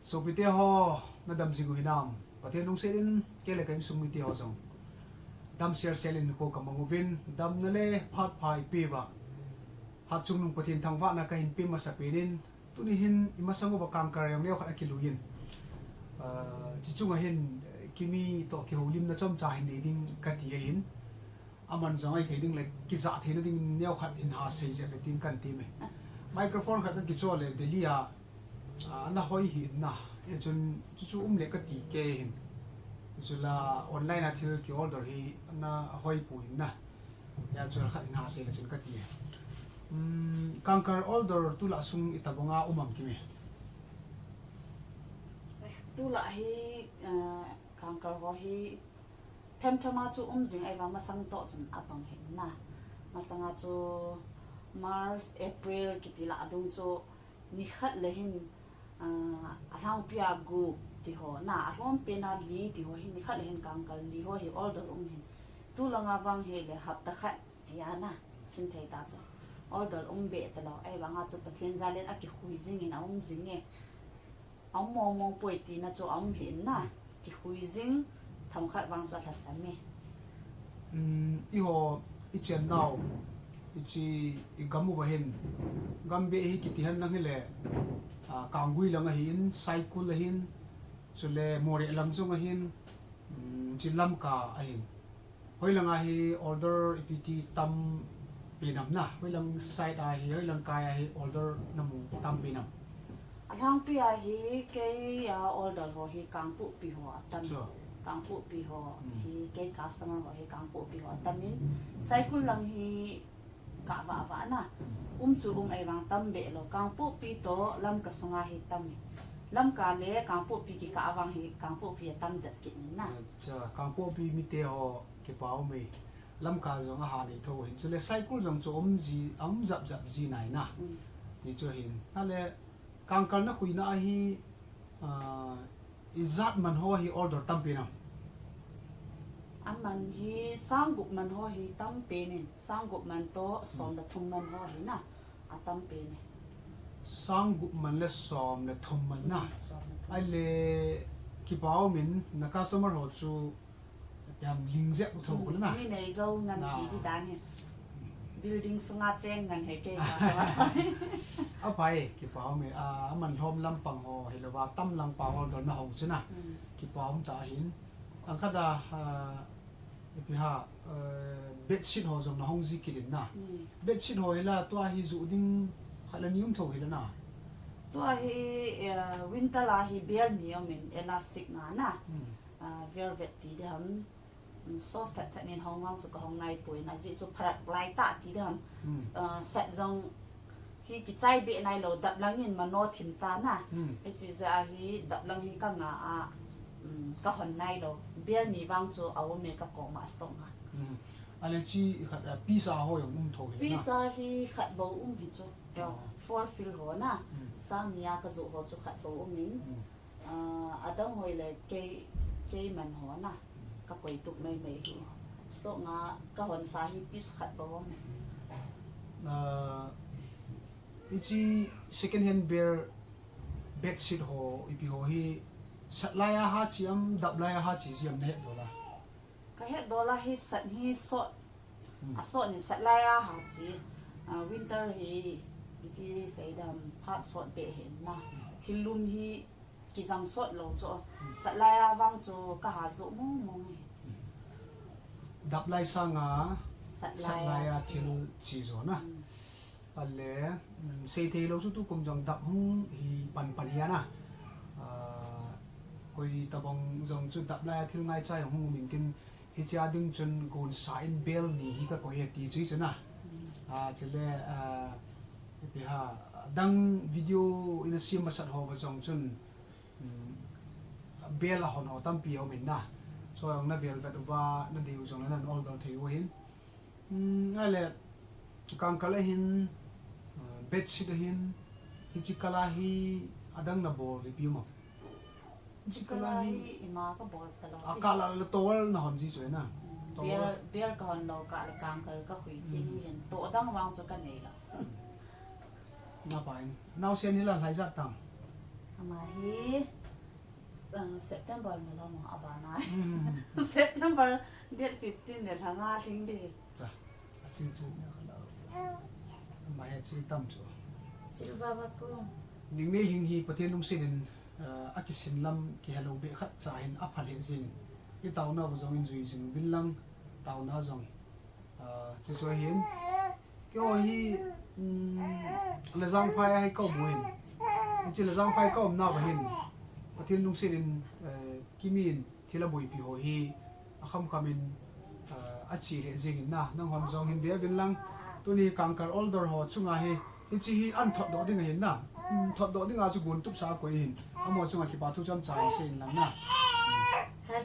so pite ho na dam sigu hinam pathe nung selin kele kan sumiti ho song dam share selin ko kamangovin dam nale phat phai piwa hat chung nung pathin thangwa na ka hin pi masapinin tuni hin imasango ba kangkar yang leo khat kiluyin chi chung hin kimi to Kihoulim na chom cha hin ding ka ti hin aman zangai theding like ki za thena ding neo khat in ha sei je tin kan ti me microphone khat ki chole delia na hoi hi na e chun chu le ka ti ke hin chula online a thil ki order hi na hoi pu hin na ya chul khat in ha sei la chun ka ti kangkar order tu la sung itabonga umam ki me tu la hi kangkar ho hi thêm chu jing ai wa masang to chun apang hin na masanga chu March April kitila adung chu ni khat le hin ahang pia gu ti ho na ahom pe na li ti ho hin ni khat le hin kangkar li ho hi order hin tu la nga wang he le hap ta khat tiana sin thei ta chu order be ta lo ai wa nga chu pathian zalen a ki khui jing in jing nge mong poi ti na chu hin na ki khui jing tham khat wang cha thasam me i ho i chen now i chi i gamu wa hin gambe hi kitihan nang hele kangui lang hin cycle hin sule more lam chung hin chilam ka hin hoi lang hi order ipt tam pinam na hoi lang side a hi hoi lang kaya hi order namu tam pinam ahang pia hi ke order ho hi kangpu pi ho tam kangpu pi ho hi ke customer ho hi kangpu pi ho tamin cycle lang hi ka wa na chu ai wang tam be lo kangpu pi to lam ka songa hi tam lam ka le kangpu pi ki ka awang hi kangpu pi tam zat kin na cha kangpu pi mi te ho ke pau me lam ka zong a ha ni tho hin chule cycle zong chu ji zap ji nai na ti chu hin ale kangkar na khui na hi izat man ho hi order tam pi na aman hi sanggup man ho hi tam pe ne sanggup man to som da thum man ho hi na atam pe ne sanggup man le som le thum man na ai le Kipa min na customer ho chu yam lingje u tho ko na mi nei zo ngan ti dan he building sunga cheng ngan he ke a pai Kipa me man hom lam pang ho helwa tam lang pa ho do na ho chuna Kipa ta hin ang kada ha bedsheet ho zong na hong zi kilin na bedsheet ho hela to hi zu ding khala nium tho hela na to hi winter la hi bel nium in elastic na velvet ti dam soft that nen hong wang su ka hong nai pui na ji chu pharat lai ta ti dam set zong hi ki chai be nai lo dap lang in ma no thim ta na e chi za hi dap lang hi ka nga ka hon nai lo bel ni wang chu aw me ka ko ma stong ha ale chi khat pizza ho yong tho hela pizza hi khat bo hi chu for feel ho na sang nia ka zu ho chu khat bo min adang hoi le ke man ho na ka koi tuk mai hi so nga ka hon sa hi pis khat bo me ichi second hand bear bedsheet ho ipi ho hi satlaya ha chiam dablaya ha chi chiam ne dola ka he dola hi sat hi so a so ni satlaya ha chi winter hi iti sei dam phat so be hen na thilum hi ki jang so lo cho satlaya wang cho ka ha zo mo dablai sanga satlaya satlaya thil chi zo na alle sei thei lo su tu kum jong dap hung hi pan ya na koi tabong jong chu dablaya thil ngai chai hung min kin hi cha ding chun gun sign bell ni hi ka ko he ti chui chuna chile pi ha dang video in a sim masat ho jong chun bell a hon ho tam pi o min na so ang na bell vet wa na diu jong na all dol thei wo hin ale kangkala hin bedsheet hin hi chikala hi adang na bol review mo chikala hi ima ka bol ta lo akala la towel na hon ji choi na beer ka hon lo ka le kang ka hui chi hin to dang wang so ka nei la na pain now sen ni la lai zat tam ama hi September mà lo mà aba nai September date 15 để thằng nga sinh đi cha chim chu na khala mai chi tam chu silva ba ko ning ne hing hi pathian nung sin akisin lam ki halo be khat cha in aphal he jing i taw na zong in zui jing vin lang taw na zong chi so hin kyo hi la zang phai hai ko buin chi la zang phai ko na ba hin pathian nung sin in kimin thila bui pi ho hi akham khamin achi le jing na nang hom zong hin be vin lang tuni kangkar older ho chunga hi chi hi an thot do ding hin na thot do ding a chu gun tup sa ko hin amo chunga ki pa thu cham chai sin lam na hay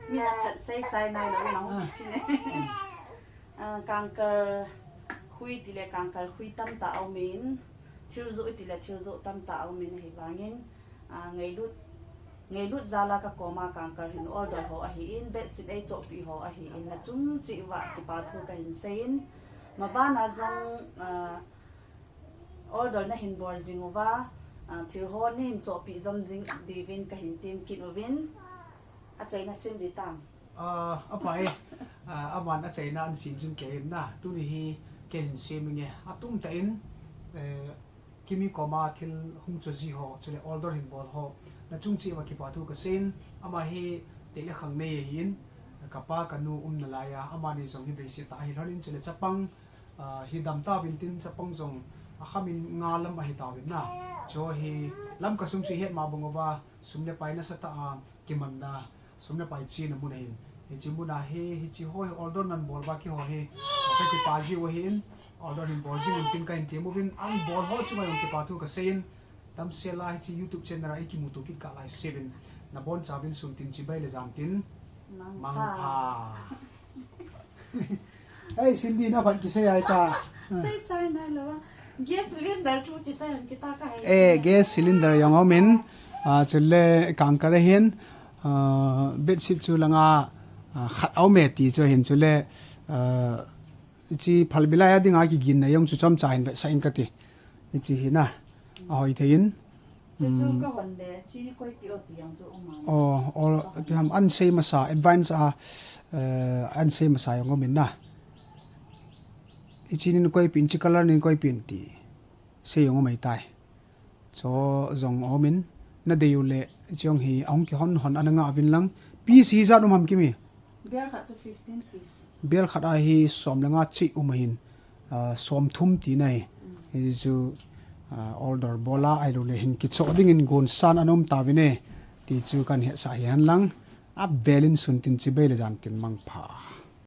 mi là say chai này là nóng phi này kangkar khui thì là kangkar khui tam ta au min thiêu dội thì là thiêu dội tam ta au min hi wangin ngày lút ra là các coma kangkar hin order ho a hi in bet sit ai chop pi ho a hi in na chung chi wa ki pa thu ka hin sein mà ba na zong order na hin bor zinguwa thil ho ni hin chop pi zom jing divin ka hin tim kin ovin a chaina sim di tam apai aman a chaina an sim jin ke na tu ni hi ken sim nge atum ta in kimi koma thil hung chu ji ho chule order hin bol ho na chung chi wa ki pa thu ka sen ama hi te le khang nei hin kapa kanu na la ya ama ni zong hi be si ta hi lonin chule chapang hi dam ta bin tin chapang zong akhamin nga lam a hi ta bin na cho hi lam ka sum chi het ma bongowa sumne pai na sa ta kiman na sumne pai chi na mun hin hi chi mun na hi chi ho order nan bol ba ki ho hi ka ki pa ji wo hin order hin bol ji mun tin ka in te movin an bol ho chu mai ki pa thu ka sein tam se la hi chi youtube channel ai ki mu tu ki ka lai 7 na bon chavin sum tin chi bai le jam tin mang pa hey Cindy na ban ki se ai ta say chai nai lo gas cylinder chu chi sai kita ka hai gas cylinder yang omin chulle kangkar hen bedsheet chu langa khat au me ti chu hin chule chi phalbila ya dinga ki gin na yong chu chom chain ve sa in ka ti chi hina a hoi thein chu ka hon de chi koi pi o ti yang chu ma or ham an sei ma sa advance an sei ma sa yong omin na ichinin koi pin chi color nin koi pin ti se yong mai tai cho zong omin na deule chong hi ong ki hon ananga avin lang piece hi za dum ham kimi bear khat chu 15 piece bel khata hi som langa chi umahin som thum ti nai hi chu order bola ai lo le hin ki cho ding in gon san anom tawine ti chu kan he sa hi han lang a belin sun tin chi bele jan tin mang pha